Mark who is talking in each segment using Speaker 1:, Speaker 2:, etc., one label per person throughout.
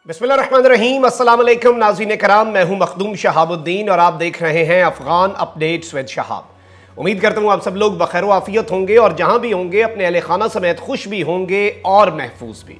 Speaker 1: बिस्मिल्लाहिर्रहमानिर्रहीम। अस्सलाम वालेकुम नाज़रीन कराम, मैं हूं मखदूम शहाबुद्दीन और आप देख रहे हैं अफगान अपडेट्स विद शहाब। उम्मीद करता हूं आप सब लोग बखैर आफियत होंगे और जहां भी होंगे अपने अहले खाना समेत खुश भी होंगे और महफूज भी।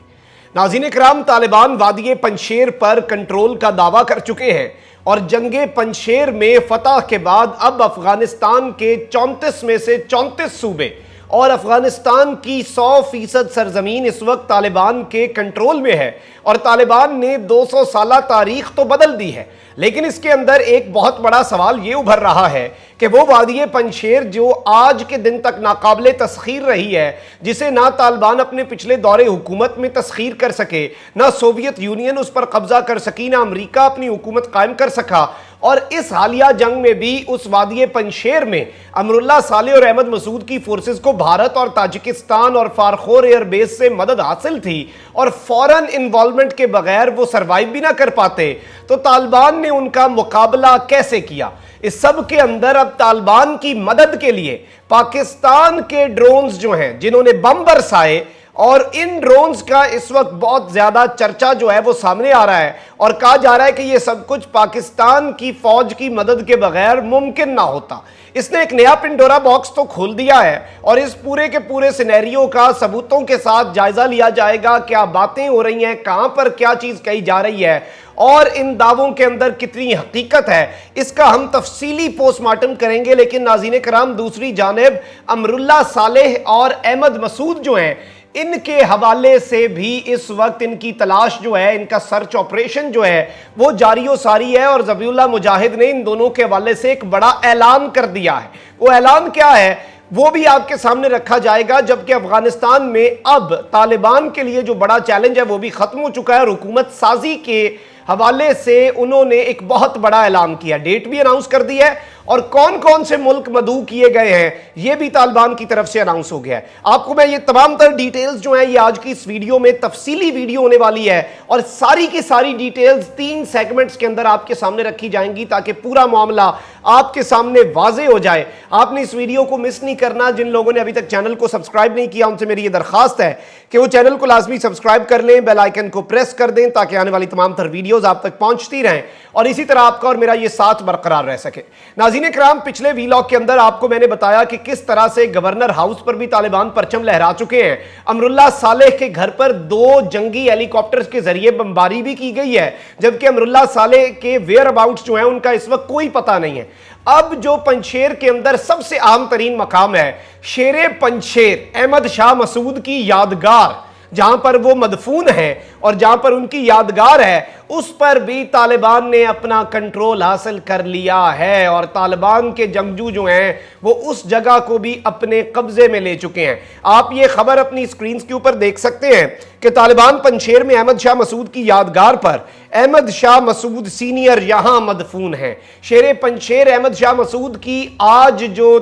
Speaker 1: नाज़रीन कराम, तालिबान वादी पंजशेर पर कंट्रोल का दावा कर चुके हैं और जंगे पंजशेर में फतह के बाद अब अफगानिस्तान के 34 में से 34 सूबे और अफगानिस्तान की 100% सरजमीन इस वक्त तालिबान के कंट्रोल में है और तालिबान ने 200 साल तारीख तो बदल दी है, लेकिन इसके अंदर एक बहुत बड़ा सवाल ये उभर रहा है कि वो वादी पंजशेर जो आज के दिन तक नाकाबिले तस्खीर रही है, जिसे ना तालिबान अपने पिछले दौरे हुकूमत में तस्खीर कर सके, ना सोवियत यूनियन उस पर कब्जा कर सकी, ना अमरीका अपनी हुकूमत कायम कर सका, और इस हालिया जंग में भी उस वादी पंजशेर में अमरुल्लाह सालेह और अहमद मसूद की फोर्सेस को भारत और ताजिकिस्तान और फारखोर एयरबेस से मदद हासिल थी और फौरन इन्वॉल्वमेंट के बगैर वो सरवाइव भी ना कर पाते, तो तालिबान ने उनका मुकाबला कैसे किया? इस सब के अंदर अब तालिबान की मदद के लिए पाकिस्तान के ड्रोन्स जो हैं, जिन्होंने बम बरसाए, और इन ड्रोन्स का इस वक्त बहुत ज्यादा चर्चा जो है वो सामने आ रहा है और कहा जा रहा है कि ये सब कुछ पाकिस्तान की फौज की मदद के बगैर मुमकिन ना होता। इसने एक नया पिंडोरा बॉक्स तो खोल दिया है और इस पूरे के पूरे सिनेरियो का सबूतों के साथ जायजा लिया जाएगा। क्या बातें हो रही हैं, कहां पर क्या चीज कही जा रही है और इन दावों के अंदर कितनी हकीकत है, इसका हम तफसीली पोस्टमार्टम करेंगे। लेकिन नाज़रीन कराम, दूसरी जानिब अमरुल्लाह सालेह और अहमद मसूद जो हैं, इनके हवाले से भी इस वक्त इनकी तलाश जो है, इनका सर्च ऑपरेशन जो है वो जारी सारी है और ज़बीहुल्लाह मुजाहिद ने इन दोनों के हवाले से एक बड़ा ऐलान कर दिया है। वो ऐलान क्या है वो भी आपके सामने रखा जाएगा, जबकि अफगानिस्तान में अब तालिबान के लिए जो बड़ा चैलेंज है वो भी खत्म हो चुका है और हुकूमत साजी के हवाले से उन्होंने एक बहुत बड़ा ऐलान किया, डेट भी अनाउंस कर दी है और कौन कौन से मुल्क मदऊ किए गए हैं ये भी तालिबान की तरफ से अनाउंस हो गया है। आपको मैं ये तमाम तर डिटेल्स जो है ये आज की इस वीडियो में तफसीली वीडियो होने वाली है और सारी की सारी डिटेल्स 3 सेगमेंट्स के अंदर आपके सामने रखी जाएंगी ताकि पूरा मामला आपके सामने वाजे हो जाए। आपने इस वीडियो को मिस नहीं करना। जिन लोगों ने अभी तक चैनल को सब्सक्राइब नहीं किया उनसे मेरी ये दरखास्त है कि वो चैनल को लाजमी सब्सक्राइब कर लें, बेल आइकन को प्रेस कर दें ताकि आने वाली तमाम तर वीडियोस आप तक पहुंचती रहें और इसी तरह आपका और मेरा ये साथ बरकरार रह सके। नाज़रीन कराम, पिछले वीलॉग के अंदर आपको मैंने बताया कि किस तरह से गवर्नर हाउस पर भी तालिबान परचम लहरा चुके हैं। अमरुल्लाह सालेह के घर पर 2 जंगी हेलीकॉप्टर्स के जरिए बमबारी भी की गई है, जबकि अमरुल्लाह सालेह के वेयर अबाउट्स जो है उनका इस वक्त कोई पता नहीं है। अब जो पंजशेर के अंदर सबसे अहम तरीन मकाम है शेरे पंजशेर, अहमद शाह मसूद की यादगार, जहां पर वो मदफून है और जहां पर उनकी यादगार है, उस पर भी तालिबान ने अपना कंट्रोल हासिल कर लिया है और तालिबान के जंगजू जो हैं वो उस जगह को भी अपने कब्जे में ले चुके हैं। आप ये खबर अपनी स्क्रीन के ऊपर देख सकते हैं कि तालिबान पंजशेर में अहमद शाह मसूद की यादगार पर अहमद शाह मसूद सीनियर यहां मदफून है। शेरे पंजशेर अहमद शाह मसूद की आज जो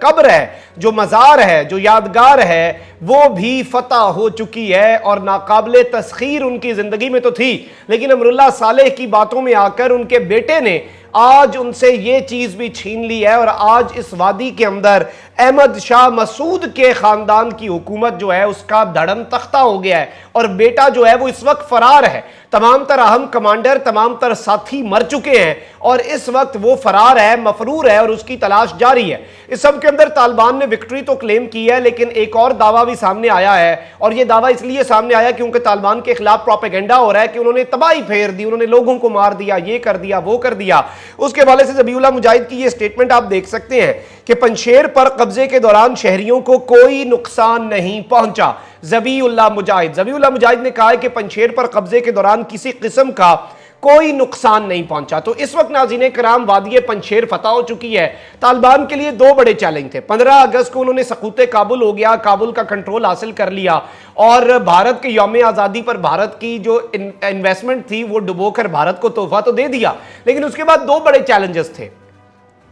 Speaker 1: कब्र है, जो मज़ार है, जो यादगार है, वो भी फतह हो चुकी है और नाकाबिले तस्खीर उनकी जिंदगी में तो थी, लेकिन अमरुल्लाह सालेह की बातों में आकर उनके बेटे ने आज उनसे ये चीज भी छीन ली है और आज इस वादी के अंदर अहमद शाह मसूद के खानदान की हुकूमत जो है उसका धड़म तख्ता हो गया है और बेटा जो है वो इस वक्त फरार है। तमाम तर अहम कमांडर, तमाम तर साथी मर चुके हैं और इस वक्त वो फरार है, मफरूर है और उसकी तलाश जारी है। इस सब के अंदर तालिबान ने विक्ट्री तो क्लेम की है, लेकिन एक और दावा भी सामने आया है और यह दावा इसलिए सामने आया क्योंकि तालिबान के खिलाफ प्रोपेगेंडा हो रहा है कि उन्होंने तबाही फेर दी, उन्होंने लोगों को मार दिया, ये कर दिया, वो कर दिया। उसके हवाले से ज़बीहुल्लाह मुजाहिद की ये स्टेटमेंट आप देख सकते हैं कि पंजशेर पर कब्जे के दौरान शहरियों को कोई नुकसान नहीं पहुंचा। ज़बीहुल्लाह मुजाहिद ने कहा है कि पंजशेर पर कब्जे के दौरान किसी किस्म का कोई नुकसान नहीं पहुंचा। तो इस वक्त नाज़रीन कराम, वादी पंजशेर फतह हो चुकी है। तालिबान के लिए 2 बड़े चैलेंज थे। 15 अगस्त को उन्होंने सकूत काबुल हो गया, काबुल का कंट्रोल हासिल कर लिया और भारत के यौम आज़ादी पर भारत की जो इन्वेस्टमेंट थी वो डुबोकर भारत को तोहफा तो दे दिया, लेकिन उसके बाद 2 बड़े चैलेंजेस थे।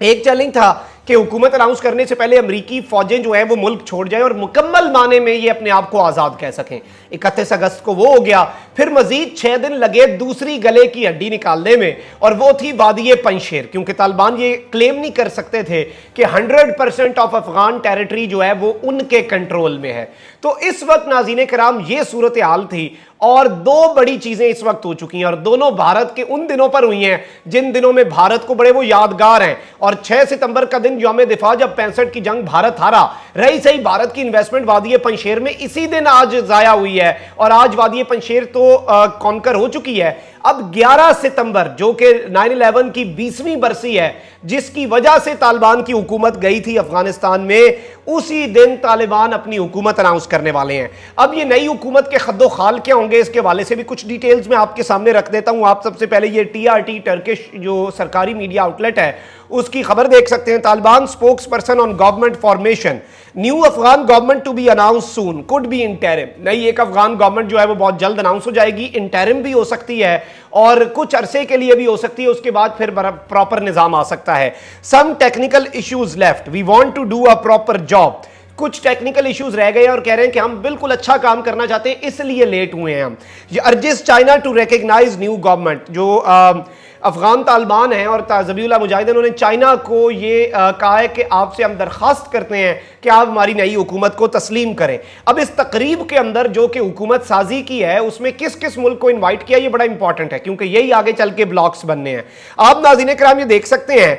Speaker 1: एक चैलेंज था कि हुकूमत अनाउंस करने से पहले अमरीकी फौजें जो है वो मुल्क छोड़ जाएं और मुकम्मल माने में ये अपने आप को आज़ाद कह सकें। 31 अगस्त को वो हो गया। फिर मजीद 6 दिन लगे दूसरी गले की हड्डी निकालने में, और वो थी वादी पंजशेर, क्योंकि तालिबान ये क्लेम नहीं कर सकते थे कि 100% ऑफ अफगान टेरिटरी जो है वो उनके कंट्रोल में है। तो इस वक्त नाज़रीन कराम ये सूरत हाल थी, और दो बड़ी चीजें इस वक्त हो चुकी हैं, और दोनों भारत के उन दिनों पर हुई हैं जिन दिनों में भारत को बड़े वो यादगार हैं। और 6 सितंबर का दिन यौम दिफा, जब 65 की जंग भारत हारा, रही सही भारत की इन्वेस्टमेंट वादी पंजशेर में इसी दिन आज जाया हुई है, और आज वादी पंजशेर तो कॉन्कर हो चुकी है। अब 11 सितंबर जो कि 9/11 की 20वीं बरसी है, जिसकी वजह से तालिबान की हुकूमत गई थी अफगानिस्तान में, उसी दिन तालिबान अपनी हुकूमत अनाउंस करने वाले हैं। अब ये नई हुकूमत के खद्दो खाल क्या होंगे, इसके हवाले से भी कुछ डिटेल्स मैं आपके सामने रख देता हूं। आप सबसे पहले ये TRT टर्किश जो सरकारी मीडिया आउटलेट है उसकी खबर देख सकते हैं। Taliban spokesperson on government formation, new Afghan government to be announce soon, could be interim. नई एक अफगान गवर्नमेंट जो है वो बहुत जल्द अनाउंस हो जाएगी, इंटरिम भी हो सकती है और कुछ अरसे के लिए भी हो सकती है, उसके बाद फिर प्रॉपर निजाम आ सकता है। Some technical issues left, we want to do a proper job. कुछ टेक्निकल इश्यूज रह गए और कह रहे हैं कि हम बिल्कुल अच्छा काम करना चाहते हैं, इसलिए लेट हुए हैं हम। ये urges China to recognise new government, जो अफगान तालिबान है और ज़बीहुल्लाह मुजाहिदीन, उन्होंने चाइना को ये कहा है कि आपसे हम दरख्वास्त करते हैं कि आप हमारी नई हुकूमत को तस्लीम करें। अब इस तकरीब के अंदर जो कि हुकूमत साजी की है उसमें किस किस मुल्क को इन्वाइट किया, ये बड़ा इंपॉर्टेंट है क्योंकि यही आगे चल के ब्लॉक्स बनने हैं। आप नाज़रीन कराम ये देख सकते हैं,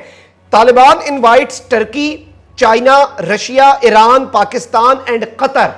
Speaker 1: Taliban invites Turkey, China, Russia, Iran, Pakistan and Qatar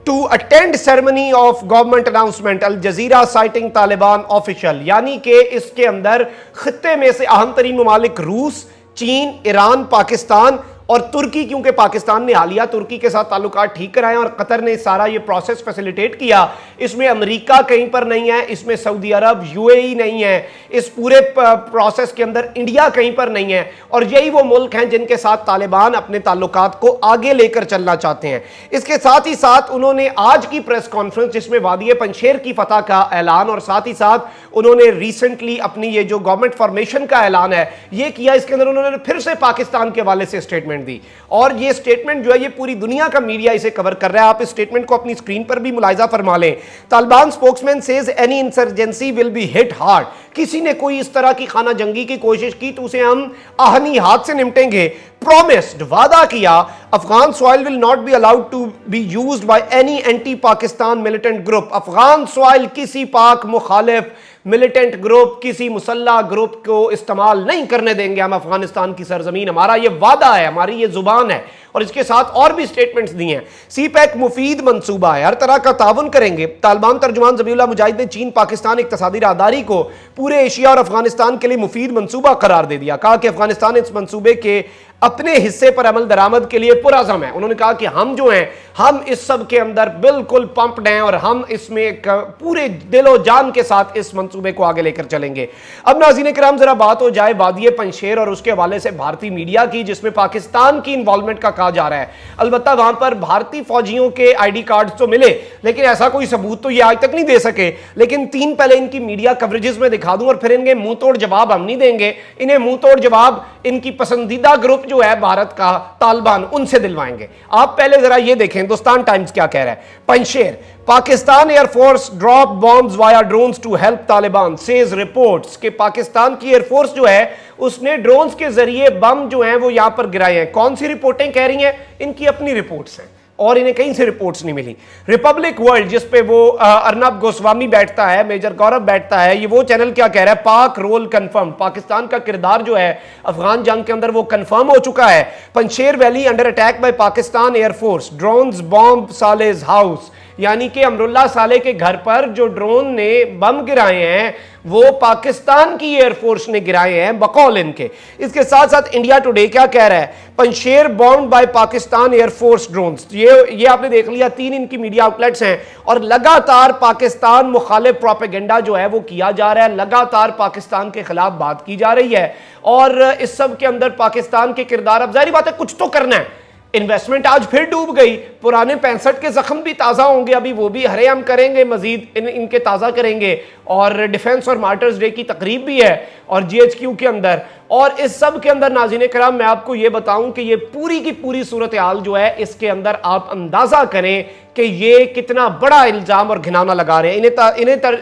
Speaker 1: to attend ceremony of government announcement, Al Jazeera citing Taliban official. यानी कि इसके अंदर खित्ते में से अहम तरीन ममालिक रूस, चीन, ईरान, पाकिस्तान और तुर्की, क्योंकि पाकिस्तान ने हालिया तुर्की के साथ ताल्लुकात ठीक कराए और कतर ने सारा ये प्रोसेस फैसिलिटेट किया। इसमें अमेरिका कहीं पर नहीं है, इसमें सऊदी अरब, UAE नहीं है, इस पूरे प्रोसेस के अंदर इंडिया कहीं पर नहीं है, और यही वो मुल्क हैं जिनके साथ तालिबान अपने ताल्लुकात को आगे लेकर चलना चाहते हैं। इसके साथ ही साथ उन्होंने आज की प्रेस कॉन्फ्रेंस जिसमें वादी पंजशेर की फतह का ऐलान और साथ ही साथ उन्होंने रिसेंटली अपनी ये जो गवर्नमेंट फॉर्मेशन का ऐलान है ये किया, इसके अंदर उन्होंने फिर से पाकिस्तान के हवाले से स्टेटमेंट दी, और ये स्टेटमेंट जो है ये पूरी दुनिया का मीडिया इसे कवर कर रहा है। आप इस स्टेटमेंट को अपनी स्क्रीन पर भी मुलाहिजा फरमा लें। Taliban spokesman says any insurgency will be hit hard, किसी ने कोई इस तरह की खाना जंगी की कोशिश की तो उसे हम आहनी हाथ से निपटेंगे। प्रॉमिस्ड, वादा किया, Afghan soil will not be allowed to be used by any anti Pakistan militant group, Afghan soil किसी पाक मुखालिफ मिलिटेंट ग्रुप, किसी मुसल्ला ग्रुप को इस्तेमाल नहीं करने देंगे हम अफगानिस्तान की सरजमीन। हमारा ये वादा है, हमारी ये जुबान है, और इसके साथ और भी स्टेटमेंट्स दी हैं। CPEC मुफीद मंसूबा है, हर तरह का ताउन करेंगे। तालिबान तर्जुमान ज़बीहुल्लाह मुजाहिद ने चीन पाकिस्तान इक्तिसादी राहदारी को पूरे एशिया और अफगानिस्तान के लिए मुफीद मंसूबा करार दे दिया। कहा कि अफगानिस्तान इस मंसूबे के अपने हिस्से पर अमल दरामद के लिए पुरअज़म है। उन्होंने कहा कि हम जो हैं हम इस सब के अंदर बिल्कुल पंप्ड हैं और हम इसमें पूरे दिलो जान के साथ इस मंसूबे को आगे लेकर चलेंगे। अब नाज़रीन किराम जरा बात हो जाए वादी पंजशेर और उसके हवाले से भारतीय मीडिया की, जिसमें पाकिस्तान की इन्वॉल्वमेंट का कहा जा रहा है। अलबत्ता वहां पर भारतीय फौजियों के ID कार्ड तो मिले, लेकिन ऐसा कोई सबूत तो ये आज तक नहीं दे सके। लेकिन 3 पहले इनकी मीडिया कवरेजेस में दिखा दूं और फिर इनके मुंह तोड़ जवाब हम नहीं देंगे। इन्हें मुंह तोड़ जवाब इनकी पसंदीदा ग्रुप जो है भारत का, तालिबान, उनसे दिलवाएंगे। आप पहले जरा ये देखें हिंदुस्तान टाइम्स क्या कह रहा है। Panjshir, Pakistan air force drop bombs via drones to help Taliban, says reports कि पाकिस्तान की एयरफोर्स जो है उसने ड्रोन्स के जरिए बम जो हैं वो यहां पर गिराए हैं। कौन सी रिपोर्टें कह रही हैं? इनकी अपनी रिपोर्ट्स हैं और इन्हें कहीं से रिपोर्ट्स नहीं मिली। रिपब्लिक वर्ल्ड जिस पे वो अर्नब गोस्वामी बैठता है, मेजर गौरव बैठता है, ये वो चैनल क्या कह रहा है? पाक रोल कंफर्म, पाकिस्तान का किरदार जो है अफगान जंग के अंदर वो कंफर्म हो चुका है। Panjshir valley under attack by Pakistan air force, drones bomb Saleh's house, यानी कि अमरुल्ला साले के घर पर जो ड्रोन ने बम गिराए हैं वो पाकिस्तान की एयरफोर्स ने गिराए हैं बकौल इनके। इसके साथ साथ इंडिया टुडे क्या कह रहा है? Panjshir bomb by Pakistan air force drones, ये आपने देख लिया, 3 इनकी मीडिया आउटलेट्स हैं और लगातार पाकिस्तान मुखालिफ प्रोपेगेंडा जो है वो किया जा रहा है, लगातार पाकिस्तान के खिलाफ बात की जा रही है। और इस सब के अंदर पाकिस्तान के किरदार, अब जाहिर बात है कुछ तो करना है। इन्वेस्टमेंट आज फिर डूब गई, पुराने 65 के जख्म भी ताज़ा होंगे, अभी वो भी हरे हम करेंगे, मजीद इनके ताज़ा करेंगे। और डिफेंस और मार्टर्स डे की तकरीब भी है और GHQ के अंदर। और इस सब के अंदर नाज़रीन कराम मैं आपको ये बताऊं कि ये पूरी की पूरी सूरत हाल जो है, इसके अंदर आप अंदाजा करें कि ये कितना बड़ा इल्जाम और घिनौना लगा रहे हैं।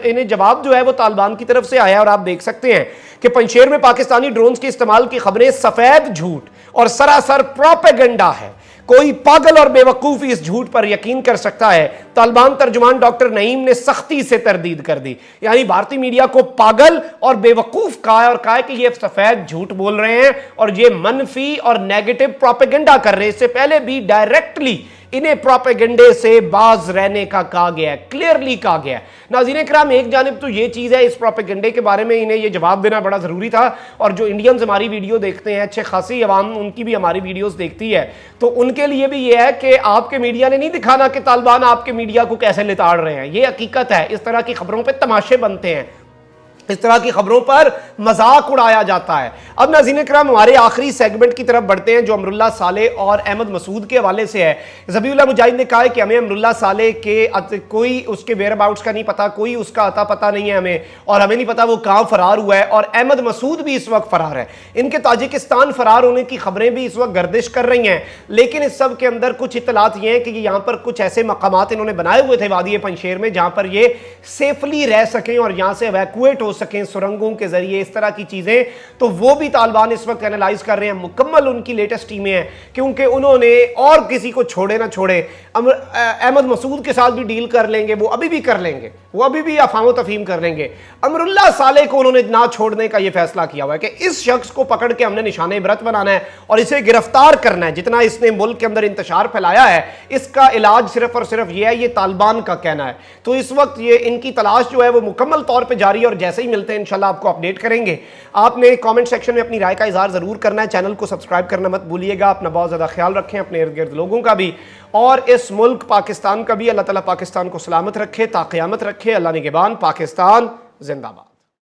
Speaker 1: इन्हें जवाब जो है वो तालिबान की तरफ से आया और आप देख सकते हैं कि पंजशेर में पाकिस्तानी ड्रोन्स के इस्तेमाल की खबरें सफेद झूठ और सरासर प्रोपेगेंडा है। कोई पागल और बेवकूफ इस झूठ पर यकीन कर सकता है। तालिबान तर्जुमान डॉक्टर नईम ने सख्ती से तरदीद कर दी, यानी भारतीय मीडिया को पागल और बेवकूफ कहा है और कहा है कि ये सफेद झूठ बोल रहे हैं और ये मनफी और नेगेटिव प्रोपेगेंडा कर रहे हैं। इससे पहले भी डायरेक्टली इन्हें प्रोपेगेंडे से बाज रहने का कहा गया है, क्लियरली कहा गया है। नाज़रीन इकराम, एक जानिब तो ये चीज़ है, इस प्रोपेगेंडे के बारे में इन्हें ये जवाब देना बड़ा ज़रूरी था। और जो इंडियंस हमारी वीडियो देखते हैं, अच्छे खासी अवाम उनकी भी हमारी वीडियोस देखती है, तो उनके लिए भी ये है कि आपके मीडिया ने नहीं दिखाना कि तालिबान आपके मीडिया को कैसे लिताड़ रहे हैं। ये हकीकत है। इस तरह की खबरों पर तमाशे बनते हैं, इस तरह की खबरों पर मजाक उड़ाया जाता है। अब नाज़रीन इकराम, हमारे आखिरी सेगमेंट की तरफ बढ़ते हैं जो अमरुल्लाह साले और अहमद मसूद के हवाले से है। ज़बीउल्लाह मुजाहिद ने कहा है कि हमें अमरुल्लाह साले के कोई उसके वेयर अबाउट्स का नहीं पता, कोई उसका अता पता नहीं है हमें, और हमें नहीं पता वो कहाँ फरार हुआ है। और अहमद मसूद भी इस वक्त फरार है। इनके ताजिकिस्तान फरार होने की खबरें भी इस वक्त गर्दिश कर रही हैं। लेकिन इस सब के अंदर कुछ इतलात ये हैं कि यहाँ पर कुछ ऐसे मकामात इन्होंने बनाए हुए थे वादी पंजशेर में, जहाँ पर ये सेफली रह सकें और यहाँ से एवैक्यूएट हो सकें सुरंगों के जरिए, इस तरह की चीजें। तो वो भी तालिबान इस वक्त एनालाइज कर रहे हैं। मुकम्मल उनकी लेटेस्ट टीमें हैं, क्योंकि उन्होंने और किसी को छोड़े ना छोड़े अहमद मसूद के साथ भी डील कर लेंगे, वो अभी भी कर लेंगे, वो अभी भी अफाम तफहीम कर लेंगे। अमरुल्लाह साले को उन्होंने ना छोड़ने का यह फैसला किया हुआ है कि इस शख्स को पकड़ के हमने निशाने इबरत बनाना है और इसे गिरफ्तार करना है। जितना इसने मुल्क के अंदर इंतशार फैलाया है, इसका इलाज सिर्फ और सिर्फ यह है, ये तालिबान का कहना है। तो इस वक्त ये इनकी तलाश जो है वो मुकम्मल तौर पर जारी है और जैसे ही मिलते हैं इंशाल्लाह आपको अपडेट करेंगे। आपने कमेंट सेक्शन में अपनी राय का इजहार जरूर करना है। चैनल को सब्सक्राइब करना मत भूलिएगा। अपना बहुत ज्यादा ख्याल रखें, अपने इर्द गिर्द लोगों का भी और इस मुल्क पाकिस्तान का भी। अल्लाह ताला पाकिस्तान को सलामत रखे, ताक़यामत रखे। अल्लाह निगहबान। पाकिस्तान जिंदाबाद।